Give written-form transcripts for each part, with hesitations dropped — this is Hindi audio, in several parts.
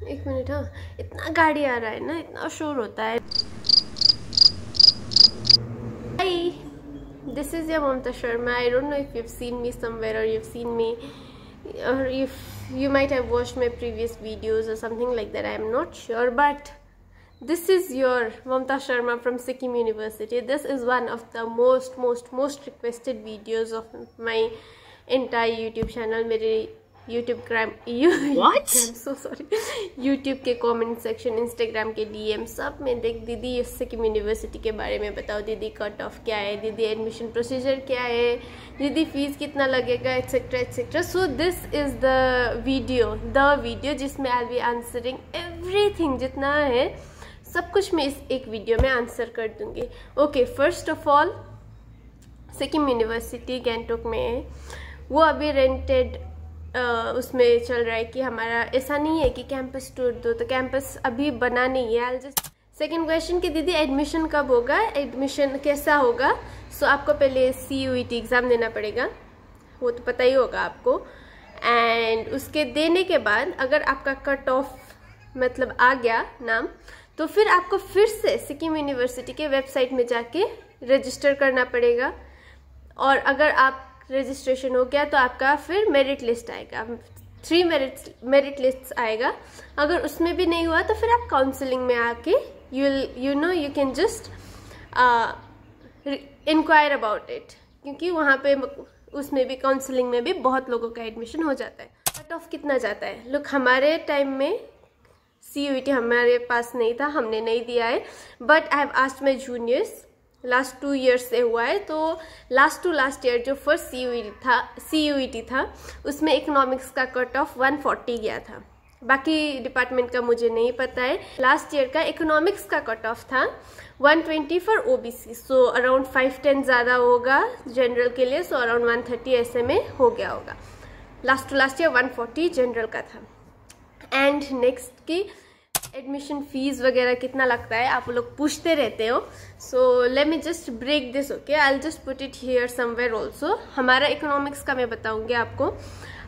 एक मिनट। हाँ, इतना गाड़ी आ रहा है ना, इतना शोर होता है। हाय, this is your Mamta Sharma. I don't know if you've seen me somewhere, or you've seen me, or if you might have watched my previous videos or something like that. I am not sure, but this is your Mamta Sharma from Sikkim University. This is one of the most requested videos of my entire YouTube channel. मेरे YouTube के कमेंट सेक्शन, इंस्टाग्राम के DM सब में देख, दीदी सिक्किम यूनिवर्सिटी के बारे में बताओ, दीदी कट ऑफ क्या है, दीदी एडमिशन प्रोसीजर क्या है, दीदी फीस कितना लगेगा, etcetera etcetera. So this is the video जिसमें I will be answering everything, जितना है सब कुछ मैं इस एक वीडियो में आंसर कर दूंगी. Okay, first of all Sikkim university Gangtok में है. वो अभी रेंटेड उसमें चल रहा है कि हमारा, ऐसा नहीं है कि कैंपस टूर दो, तो कैंपस अभी बना नहीं है. सेकेंड क्वेश्चन कि दीदी एडमिशन कब होगा, एडमिशन कैसा होगा. सो आपको पहले CUET एग्ज़ाम देना पड़ेगा, वो तो पता ही होगा आपको. एंड उसके देने के बाद अगर आपका कट ऑफ मतलब आ गया नाम, तो फिर आपको फिर से सिक्किम यूनिवर्सिटी के वेबसाइट में जाके रजिस्टर करना पड़ेगा. और अगर आप रजिस्ट्रेशन हो गया तो आपका फिर मेरिट लिस्ट आएगा, 3 मेरिट लिस्ट आएगा. अगर उसमें भी नहीं हुआ तो फिर आप काउंसलिंग में आके you can just inquire about it, क्योंकि वहाँ पे उसमें भी काउंसलिंग में भी बहुत लोगों का एडमिशन हो जाता है. कट ऑफ कितना जाता है, लुक हमारे टाइम में CUET हमारे पास नहीं था, हमने नहीं दिया है. But I have asked my juniors, last 2 years से हुआ है. तो लास्ट ईयर जो फर्स्ट CUET था उसमें इकोनॉमिक्स का कट ऑफ 140 गया था. बाकी डिपार्टमेंट का मुझे नहीं पता है. लास्ट ईयर का इकोनॉमिक्स का कट ऑफ था 120 फॉर OBC. सो अराउंड 5-10 ज़्यादा होगा जनरल के लिए. सो अराउंड 130 ऐसे में हो गया होगा. लास्ट ईयर 140 जनरल का था. एंड नेक्स्ट की एडमिशन फीस वगैरह कितना लगता है, आप लोग पूछते रहते हो. So let me just break this. Okay, I will just put it here somewhere also. हमारा इकोनॉमिक्स का मैं बताऊंगी आपको.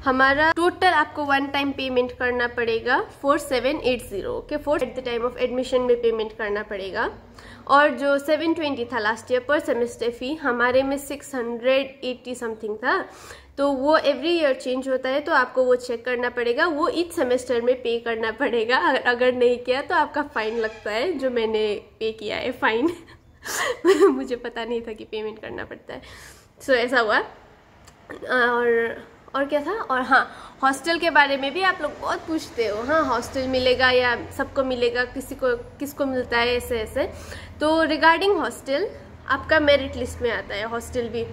हमारा टोटल आपको 1 टाइम पेमेंट करना पड़ेगा 4780. Okay, 4 at the time of admission में पेमेंट करना पड़ेगा. और जो 720 था लास्ट ईयर पर सेमेस्टर फी, हमारे में 680 समथिंग था. तो वो एवरी ईयर चेंज होता है, तो आपको वो चेक करना पड़ेगा. वो ईच सेमेस्टर में पे करना पड़ेगा. अगर नहीं किया तो आपका फ़ाइन लगता है, जो मैंने पे किया है फ़ाइन. मुझे पता नहीं था कि पेमेंट करना पड़ता है. सो ऐसा हुआ. और क्या था. और हाँ, हॉस्टल के बारे में भी आप लोग बहुत पूछते हो. हाँ, हॉस्टल मिलेगा या सबको मिलेगा, किसको मिलता है, ऐसे ऐसे. तो रिगार्डिंग हॉस्टल आपका मेरिट लिस्ट में आता है हॉस्टल भी,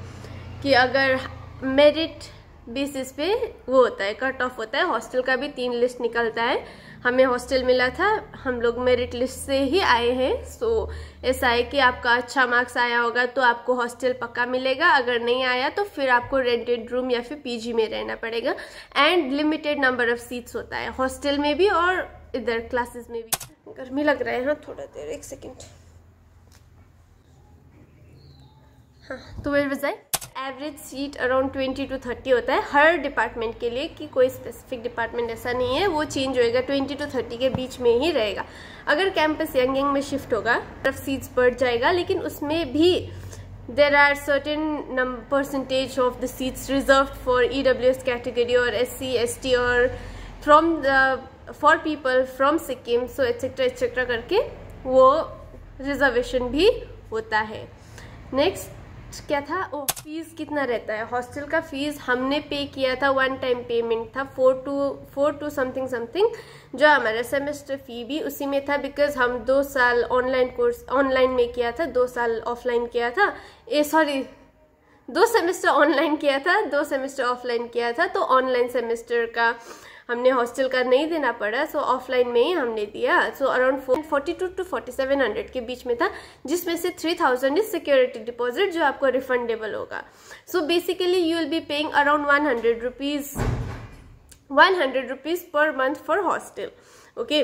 कि अगर मेरिट बेसिस पे वो होता है, कट ऑफ होता है. हॉस्टल का भी 3 लिस्ट निकलता है. हमें हॉस्टल मिला था, हम लोग मेरिट लिस्ट से ही आए हैं. सो ऐसा है कि आपका अच्छा मार्क्स आया होगा तो आपको हॉस्टल पक्का मिलेगा. अगर नहीं आया तो फिर आपको रेंटेड रूम या फिर PG में रहना पड़ेगा. And limited number of seats होता है हॉस्टल में भी और इधर क्लासेस में भी. गर्मी लग रहा है. हाँ, थोड़ा देर, 1 सेकेंड. हाँ, तो where was I. Average seat around 20 to 30 होता है हर डिपार्टमेंट के लिए, कि कोई स्पेसिफिक डिपार्टमेंट ऐसा नहीं है. वो चेंज होएगा, 20 to 30 के बीच में ही रहेगा. अगर कैंपस यंग में शिफ्ट होगा तरफ सीट्स बढ़ जाएगा, लेकिन उसमें भी there are certain percentage of the seats reserve for EWS category और SC ST और from for people from Sikkim. So etcetera करके वो रिजर्वेशन भी होता है. नेक्स्ट क्या था, फीस कितना रहता है. हॉस्टल का फीस हमने पे किया था, 1 टाइम पेमेंट था 4 to समथिंग. जो हमारा सेमेस्टर फी भी उसी में था, बिकॉज हम 2 साल ऑनलाइन में किया था, 2 साल ऑफलाइन किया था. 2 सेमेस्टर ऑनलाइन किया था, 2 सेमेस्टर ऑफलाइन किया था. तो ऑनलाइन सेमेस्टर का हमने हॉस्टल का नहीं देना पड़ा. सो ऑफलाइन में ही हमने दिया. सो अराउंड 42 to 4700 के बीच में था, जिसमें से 3000 इज सिक्योरिटी डिपॉजिट, जो आपको रिफंडेबल होगा. So basically you will be paying around 100 rupees per month for hostel. Okay,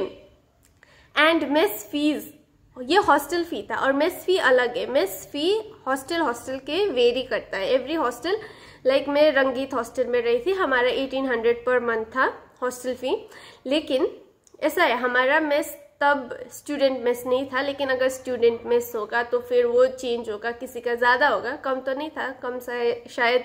and mess fees, ये हॉस्टल फी था और मेस फी अलग है. मेस फी हॉस्टल के वेरी करता है. एवरी हॉस्टल, लाइक मैं रंगीत हॉस्टल में रही थी, हमारा 1800 पर मंथ था हॉस्टल फी. लेकिन ऐसा है, हमारा मेस तब स्टूडेंट मेस नहीं था, लेकिन अगर स्टूडेंट मेस होगा तो फिर वो चेंज होगा, किसी का ज़्यादा होगा, कम तो नहीं था, कम शायद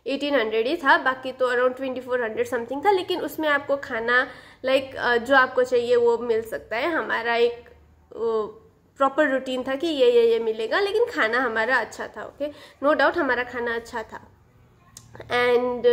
1800 ही था, बाकी तो अराउंड 2400 समथिंग था। लेकिन उसमें आपको खाना लाइक जो आपको चाहिए वो मिल सकता है। हमारा एक प्रॉपर रूटीन था कि ये मिलेगा, लेकिन खाना हमारा अच्छा था। ओके, नो डाउट हमारा खाना अच्छा था। And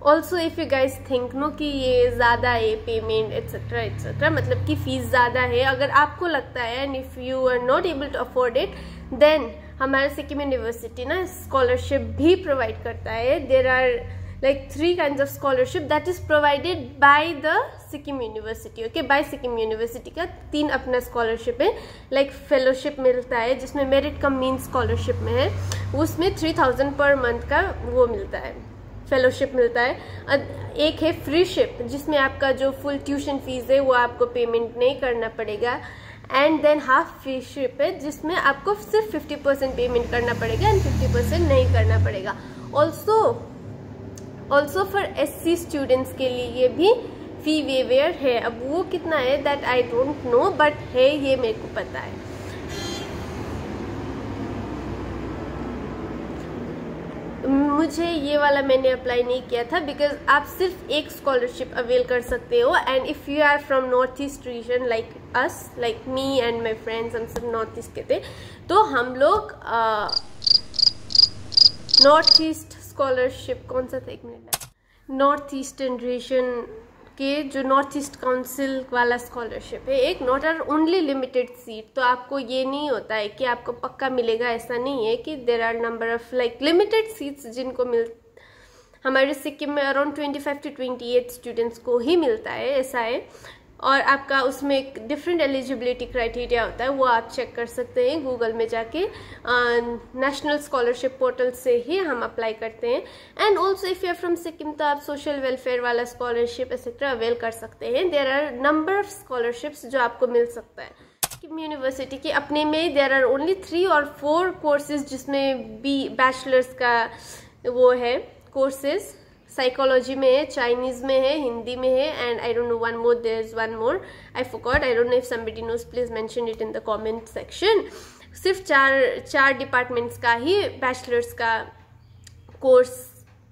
also if you guys think नो कि ये ज़्यादा है पेमेंट एट्सेट्रा एट्सेट्रा, मतलब कि फ़ीस ज़्यादा है, अगर आपको लगता है and if you are not able to afford it, then हमारा सिक्किम यूनिवर्सिटी ना स्कॉलरशिप भी प्रोवाइड करता है। There are like 3 kinds of scholarship that is provided by the Sikkim University. Okay, by Sikkim University का 3 अपना स्कॉलरशिप है। लाइक फेलोशिप मिलता है जिसमें मेरिट कम मीन स्कॉलरशिप में है, उसमें 3000 पर मंथ का वो मिलता है, फेलोशिप मिलता है। एक है फ्री शिप जिसमें आपका जो फुल ट्यूशन फीस है वो आपको पेमेंट नहीं करना पड़ेगा। And than half free ship है जिसमें आपको सिर्फ 50% पेमेंट करना पड़ेगा एंड 50% नहीं करना पड़ेगा। ऑल्सो फॉर SC स्टूडेंट्स के लिए भी फी वेवेयर है। अब वो कितना है that I don't no, but है ये मेरे को पता है। मुझे ये वाला मैंने अप्लाई नहीं किया था बिकॉज आप सिर्फ एक स्कॉलरशिप अवेल कर सकते हो। And if you are from north east region like us, like me and my friends, हम सब नॉर्थ ईस्ट के थे, तो हम लोग नॉर्थ ईस्ट स्कॉलरशिप कौन सा था, एक मिनट, नॉर्थ ईस्टर्न रीजन के जो नॉर्थ ईस्ट काउंसिल वाला स्कॉलरशिप है एक, not are only limited seat. तो आपको ये नहीं होता है कि आपको पक्का मिलेगा, ऐसा नहीं है कि there are number of like limited seats जिनको हमारे सिक्किम में अराउंड 25 to 28 स्टूडेंट्स को ही मिलता है, ऐसा है। और आपका उसमें एक डिफरेंट एलिजिबिलिटी क्राइटेरिया होता है, वो आप चेक कर सकते हैं गूगल में जाके। नेशनल स्कॉलरशिप पोर्टल से ही हम अप्लाई करते हैं। And also if you are from Sikkim तो आप सोशल वेलफेयर वाला स्कॉलरशिप एक्सेट्रा अवेल कर सकते हैं। There are number of scholarships जो आपको मिल सकता है। सिक्किम यूनिवर्सिटी के अपने में there are only 3 or 4 courses जिसमें बैचलर्स का वो है कोर्सेज। साइकोलॉजी में है, चाइनीज में है, हिंदी में है, and I don't know one more, there is one more, I forgot, I don't know if somebody knows please mention it in the comment section. सिर्फ चार डिपार्टमेंट्स का ही बैचलर्स का कोर्स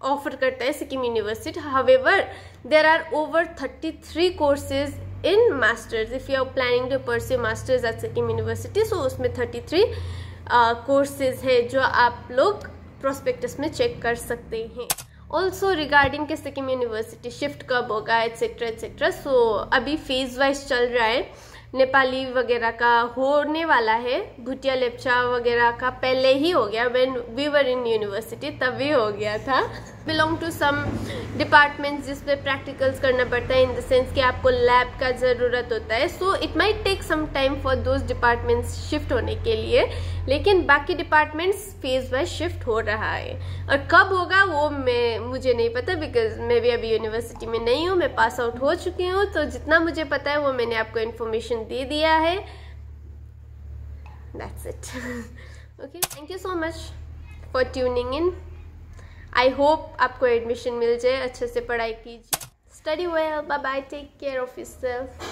ऑफर करता है Sikkim university. However there are over 33 courses in masters. If you are planning to pursue masters at Sikkim university, so उसमें 33 कोर्सेज है जो आप लोग प्रोस्पेक्टस में चेक कर सकते हैं। ऑल्सो रिगार्डिंग के सिक्किम यूनिवर्सिटी शिफ्ट कब होगा एट्सेट्रा एट्सेट्रा, सो अभी फेज वाइज चल रहा है। नेपाली वगैरह का होने वाला है, भुटिया लेप्चा वगैरह का पहले ही हो गया, when we were in university तभी हो गया था। बिलोंग टू सम डिपार्टमेंट्स जिसपे प्रैक्टिकल्स करना पड़ता है, इन द सेंस कि आपको लैब का ज़रूरत होता है। So it might take some time for those departments shift होने के लिए, लेकिन बाकी डिपार्टमेंट्स फेज वाइज शिफ्ट हो रहा है। और कब होगा वो मुझे नहीं पता बिकॉज मैं भी अभी यूनिवर्सिटी में नहीं हूँ, मैं पास आउट हो चुकी हूँ। तो जितना मुझे पता है वो मैंने आपको इन्फॉर्मेशन दे दिया है। That's it. Okay, thank you so much for tuning in. I hope आपको एडमिशन मिल जाए, अच्छे से पढ़ाई कीजिए। Study well, bye bye, take care of yourself,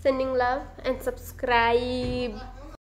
sending love and subscribe.